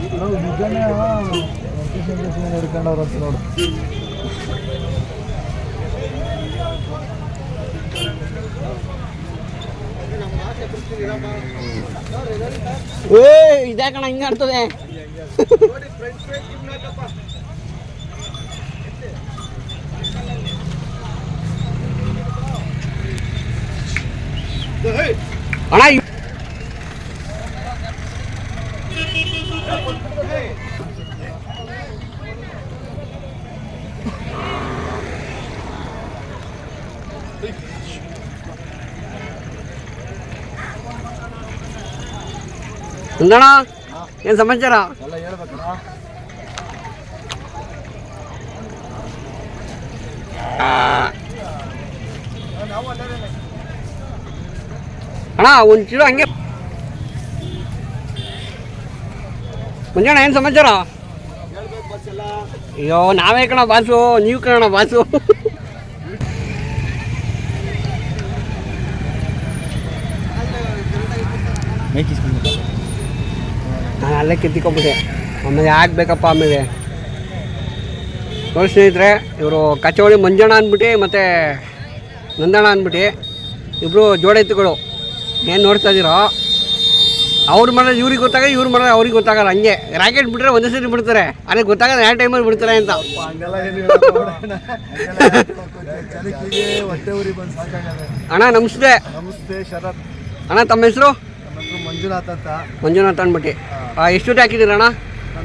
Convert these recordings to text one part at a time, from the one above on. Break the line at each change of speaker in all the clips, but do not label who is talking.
ನಿಜನೇ ಹಿಡ್ಕೊಂಡವ್ರಂತ ನೋಡು.
ಇದ್ಯಾಕಣ ಹಿಂಗೆ ಆಡ್ತದೆ? ಅಣ್ಣ ಅಂದಣ್ಣ ಏನು ಸಮಾಚಾರ?
ಎಲ್ಲ ಹೇಳ್ಬೇಕಣ್ಣ.
ಅಣ್ಣ ಒಂಚೂರು ಹಂಗೆ ಮಂಜಣ್ಣ ಏನು ಸಮಾಚಾರ? ಅಯ್ಯೋ ನಾವೇ ಕಣ ಬಾಸು, ನೀವು ಕಣ ಬಾಸು. ನಾನು ಅಲ್ಲೇ ಕಿತ್ತಿಕೊಂಬಿಟ್ಟೆ. ಆಮೇಲೆ ಯಾಕೆ ಬೇಕಪ್ಪ ಆಮೇಲೆ ನೋಡಿ ಸ್ನೇಹಿತರೆ, ಇವರು ಕಚೋಳಿ ಮಂಜಣ್ಣ ಅಂದ್ಬಿಟ್ಟು ಮತ್ತು ನಂದಣ್ಣ ಅಂದ್ಬಿಟ್ಟು ಇಬ್ಬರು ಜೋಡೆತ್ತುಗಳು ಏನು ನೋಡ್ತಾ ಇದ್ದೀರೋ. ಅವ್ರು ಮಾಡೋದು ಇವ್ರಿಗೆ ಗೊತ್ತಾಗ, ಇವ್ರು ಮಾಡೋದು ಅವ್ರಿಗೆ ಗೊತ್ತಾಗಲ್ಲ. ಹಂಗೆ ರಾಕೆಟ್ ಬಿಟ್ಟರೆ ಒಂದೇ ಸರಿ ಬಿಡ್ತಾರೆ, ಅದೇ ಗೊತ್ತಾಗಲ್ಲ ಯಾವ ಟೈಮಲ್ಲಿ ಬಿಡ್ತಾರೆ ಅಂತ. ಅಣ್ಣ ನಮಸ್ತೆ.
ನಮಸ್ತೆ ಶರತ್.
ಅಣ್ಣ ತಮ್ಮ ಹೆಸರು?
ಮಂಜುನಾಥ್ ಅಂತ.
ಮಂಜುನಾಥ್ ಅಂದ್ಬಿಟ್ಟು ಎಷ್ಟು ಜೊತೆ ಹಾಕಿದ್ದೀರಣ್ಣ?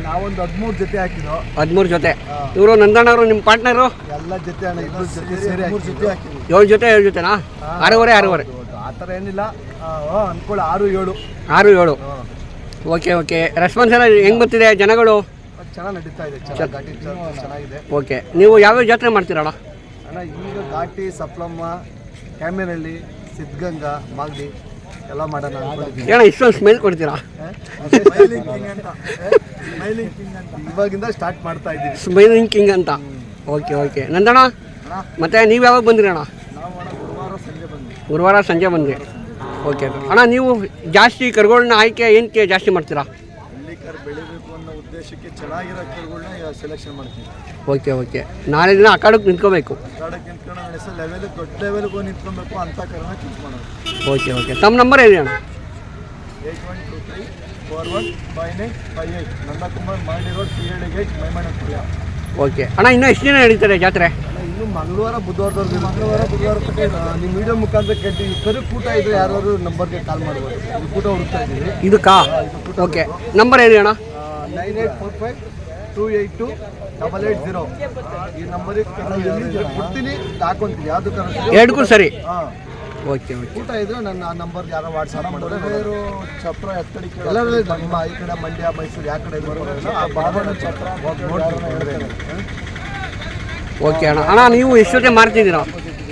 ನಾವೊಂದು 13 ಜೊತೆ ಹಾಕಿದ್ದು.
13 ಜೊತೆ. ಇವರು ನಂದಣ್ಣವರು ನಿಮ್ಮ ಪಾರ್ಟ್ನರು?
ಎಲ್ಲ ಜೊತೆ ಅಣ್ಣ, ಇಬ್ಬರು ಜೊತೆ ಸೇರಿ 3 ಜೊತೆ ಹಾಕಿದ್ವಿ.
7 ಜೊತೆನಾ? 6
ಆ ಥರ ಏನಿಲ್ಲ, ಅನ್ಕೊಳ್ಳಿ 6-7.
6-7. ಓಕೆ. ರೆಸ್ಪಾನ್ಸ್ ಎಲ್ಲ ಹೆಂಗೆ ಬರ್ತಿದೆ ಜನಗಳು?
ಚೆನ್ನಾಗಿ ನಡೀತಾ ಇದೆ, ಘಾಟಿ ಚೆನ್ನಾಗಿದೆ.
ಓಕೆ. ನೀವು ಯಾವ್ಯಾವ ಜಾತ್ರೆ ಮಾಡ್ತೀರಣ್ಣ?
ಅಣ್ಣ ಈಗ ಘಾಟಿ, ಸಪ್ಲಮ್ಮ, ಕ್ಯಾಮೆರಳ್ಳಿ, ಸಿದ್ಧಗಂಗಾ, ಮಾಗಡಿ ಎಲ್ಲ ಮಾಡೋಣ ಅನ್ಕೊಂಡಿದ್ದೀವಿ.
ಏನ ಇಷ್ಟೊಂದು ಸ್ಮೆಲ್ ಕೊಡ್ತೀರಾ?
ಇವಾಗಿಂದ ಸ್ಟಾರ್ಟ್ ಮಾಡ್ತಾ ಇದ್ದೀವಿ,
ಸ್ಮೈಲಿಂಗ್ ಕಿಂಗ್ ಅಂತ. ಓಕೆ. ನಂದಣ್ಣ ಮತ್ತೆ ನೀವು ಯಾವಾಗ ಬಂದ್ರಿ ಅಣ್ಣ?
ನಾವು
ಗುರುವಾರ ಸಂಜೆ ಬಂದ್ರಿ. ಓಕೆ ಅಣ್ಣ, ನೀವು ಜಾಸ್ತಿ ಕರುಗಳನ್ನ ಆಯ್ಕೆ ಏನಕ್ಕೆ ಜಾಸ್ತಿ ಮಾಡ್ತೀರಾ?
ಹಳ್ಳಿ ಕರು ಬೆಳಿಬೇಕು ಅನ್ನೋ ಉದ್ದೇಶಕ್ಕೆ ಚೆನ್ನಾಗಿರೋ ಕರುಗಳನ್ನ ಸೆಲೆಕ್ಷನ್ ಮಾಡ್ತೀವಿ.
ಓಕೆ. ನಾಳೆ ದಿನ ಅಖಾಡಕ್ಕೆ ನಿಂತ್ಕೋಬೇಕು.
ಅಖಾಡಕ್ಕೆ ನಿಂತ್ಕೊಂಡು ನಡೆಸೋ ಲೆವೆಲ್, ದೊಡ್ಡ ಲೆವೆಲ್ಗೆ ಹೋಗಿ ನಿಂತ್ಕೊಬೇಕು ಅಂತ ಕರುನ ಚೂಸ್ ಮಾಡೋದು.
ಓಕೆ. ತಮ್ಮ ನಂಬರ್ ಹೇಳಿ ಅಣ್ಣ.
8123415958. Nandakumar Magadi road, CAD gate, Maimanapura.
Okay ಅಣ್ಣ, ಇನ್ನೂ ಎಷ್ಟು ದಿನ ನಡೀತಾರೆ ಜಾತ್ರೆ?
ಇನ್ನು ಮಂಗಳವಾರ ಬುಧವಾರದವ್ರಿಗೆ ನಿಮ್ಮ ವಿಡಿಯೋ ಮುಖಾಂತರ ಕೇಳ್ತೀವಿ. ಕರು ಕೂಟ ಇದ್ರೆ ಯಾರು ನಂಬರ್ಗೆ ಕಾಲ್ ಮಾಡ್ಬೋದು. ಈ ಕೂಟ ಹುಡುಕ್ತಾ ಇದ್ದೀವಿ.
ಇದಕ್ಕಾ? ಓಕೆ. ನಂಬರ್ ಹೇಳಿ ಅಣ್ಣ.
9845282880. ಈ ನಂಬರಿಗೆ ಕೊಡ್ತೀನಿ, ಹಾಕೊಂತೀನಿ. ಯಾವುದು ಕರು
ಎರಡಕ್ಕೂ ಸರಿ. ಓಕೆ.
ಊಟ ಇದ್ರೆ ನನ್ನ ಆ ನಂಬರ್ಗೆ ಯಾರೋ ವಾಟ್ಸಪ್ ಮಾಡಿದ್ರೆ ಚಪ್ರ ಎತ್ತಡಿ ಎಲ್ಲರೂ ನಮ್ಮ ಈ ಕಡೆ ಮಂಡ್ಯ, ಮೈಸೂರು ಯಾವ ಕಡೆ ಆ ಬಾಬಣ್ಣ ಚಪ್ರ
ಓಕೆ ಅಣ್ಣ, ನೀವು ಎಷ್ಟು ಜೊತೆ ಮಾರ್ತಿದ್ದೀರಾ?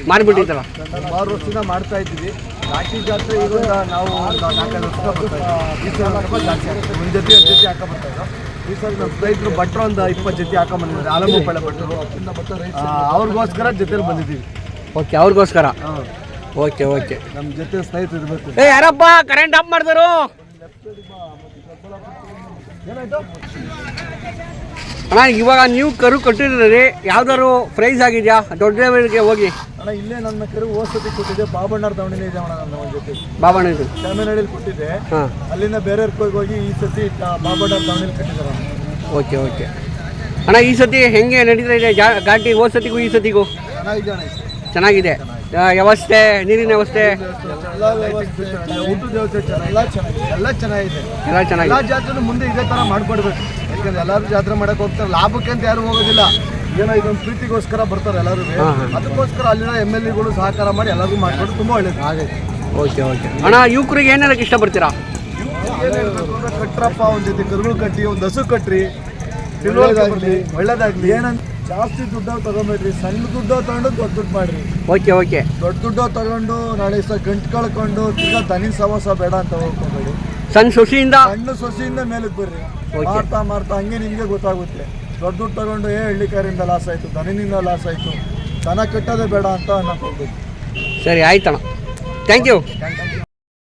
ಮಾರಿಬಿಟ್ಟಿದ್ದೀರಾ?
6 ವರ್ಷದಿಂದ ಮಾಡ್ತಾ ಇದ್ದೀವಿ. ಘಾಟಿ ಜಾತ್ರೆ ಈಗ ನಾವು 4-5 ವರ್ಷ ಬರ್ತಾ ಇದ್ದೀವಿ. ಈ ಸಲ ಜಾಸ್ತಿ ಒಂದು ಜೊತೆ 2 ಜೊತೆ ಹಾಕೊಂಡ್ಬರ್ತಾ ಇದ್ದೋ. ಈ ಸಲ ನಮ್ಮ ರೈತರು ಭಟ್ರು ಒಂದು 20 ಜೊತೆ ಹಾಕೊಂಡ್ಬಂದಿದ್ದಾರೆ. ಆಲಮೂಪಳ್ಳಿ ಭಟ್ರು, ಅವ್ರಿಗೋಸ್ಕರ ಜೊತೆಲಿ ಬಂದಿದ್ದೀವಿ.
ಓಕೆ, ಅವ್ರಿಗೋಸ್ಕರ. ಓಕೆ.
ನಮ್ಮ ಜೊತೆ ಸ್ನೇಹಿತರು ಇರಬೇಕು.
ಯಾರಪ್ಪ ಕರೆಂಟ್ ಆಫ್ ಮಾಡ್ತಾರೋ? ಅಣ್ಣ, ಇವಾಗ ನೀವು ಕರು ಕಟ್ಟಿದ್ರಿ, ಯಾವ್ದಾದ್ರು ಪ್ರೈಸ್ ಆಗಿದೆಯಾ? ದೊಡ್ಡ ಲೆವೆಲ್ಗೆ ಹೋಗಿ
ಅಣ್ಣ, ಇಲ್ಲೇ ನನ್ನ ಕರು ಓಸತಿ ಕೊಟ್ಟಿದ್ದೆ. ಬಾಬಣ್ಣರ ದಾವಣಿನೇ ಇದೆ ಅಣ್ಣ, ನನ್ನ ಒಂದು ಜೊತೆ
ಬಾಬಣ್ಣ ಇದು
ಚಾಮನಹಳ್ಳಿಲಿ ಕೊಟ್ಟಿದ್ದೆ. ಅಲ್ಲಿಂದ ಬೇರೆಯವ್ರಿಗೆ ಹೋಗಿ ಈ ಸತಿ ಬಾಬಣ್ಣರ ದಾವಣಿಲಿ ಕಟ್ಟಿದ್ದಾರೆ.
ಓಕೆ. ಅಣ್ಣ, ಈ ಸತಿ ಹೆಂಗೆ ನಡೀತಾ ಇದೆ ಘಾಟಿ? ಹೋದ ಸತಿಗೂ ಈ ಸತಿಗೂ
ಚೆನ್ನಾಗಿದೆ ಅಣ್ಣ.
ಚೆನ್ನಾಗಿದೆ. ವ್ಯವಸ್ಥೆ, ನೀರಿನ ವ್ಯವಸ್ಥೆ,
ಊಟದ ವ್ಯವಸ್ಥೆ ಎಲ್ಲ ಚೆನ್ನಾಗಿದೆ. ಎಲ್ಲ ಜಾತ್ರೆ ಮುಂದೆ ಇದೇ ಥರ ಮಾಡ್ಕೊಡ್ಬೇಕು. ಯಾಕಂದ್ರೆ ಎಲ್ಲರೂ ಜಾತ್ರೆ ಮಾಡಕ್ಕೆ ಹೋಗ್ತಾರೆ, ಲಾಭಕ್ಕೆ ಅಂತ ಯಾರು ಹೋಗೋದಿಲ್ಲ. ಏನೋ ಇದೊಂದು ಪ್ರೀತಿಗೋಸ್ಕರ ಬರ್ತಾರೆ ಎಲ್ಲರೂ. ಅದಕ್ಕೋಸ್ಕರ ಅಲ್ಲಿನ MLAಗಳು ಸಹಕಾರ ಮಾಡಿ ಎಲ್ಲರಿಗೂ ಮಾಡ್ಕೊಂಡು ತುಂಬ ಒಳ್ಳೇದು ಆಗೈತೆ.
ಓಕೆ. ಅಣ್ಣ, ಯುವಕರಿಗೆ ಏನೇನಕ್ಕೆ ಇಷ್ಟಪಡ್ತೀರಾ?
ಕಟ್ರಪ್ಪ, ಒಂದು ಜೊತೆ ಕರುಗಳು ಕಟ್ಟಿ, ಒಂದು ಹಸು ಕಟ್ರಿ, ಒಳ್ಳೇದಾಗ್ಲಿ. ಏನಂತ ಜಾಸ್ತಿ ದುಡ್ಡು ತಗೊಂಬೇಡ್ರಿ, ಸಣ್ಣ ದುಡ್ಡು ತಗೊಂಡು ದೊಡ್ಡ ದುಡ್ಡು ಮಾಡ್ರಿ.
ಓಕೆ.
ದೊಡ್ಡ ದುಡ್ಡು ತಗೊಂಡು ನಾಳೆ ಗಂಟು ಕಳ್ಕೊಂಡು ತಿರ್ಗಾ ದನಿ ಸವಾಸ ಬೇಡ ಅಂತ ಹೋಗ್ಕೋಬೇಡಿ.
ಸಣ್ಣ ಸೊಸೆಯಿಂದ
ಮೇಲಕ್ಕೆ ಬರ್ರಿ. ಮಾರ್ತಾ ಹಂಗೆ ನಿಮಗೆ ಗೊತ್ತಾಗುತ್ತೆ. ದೊಡ್ಡ ದುಡ್ಡು ತಗೊಂಡು ಹಳ್ಳಿಕಾರಿಂದ ಲಾಸ್ ಆಯ್ತು, ದನಿನಿಂದ ಲಾಸ್ ಆಯ್ತು, ದನ ಕಟ್ಟೋದೇ ಬೇಡ ಅಂತ ಅನ್ನಕ್ಕೆ ಹೋಗ್ಬೇಕು.
ಸರಿ, ಆಯ್ತಣ್ಣ. Thank you.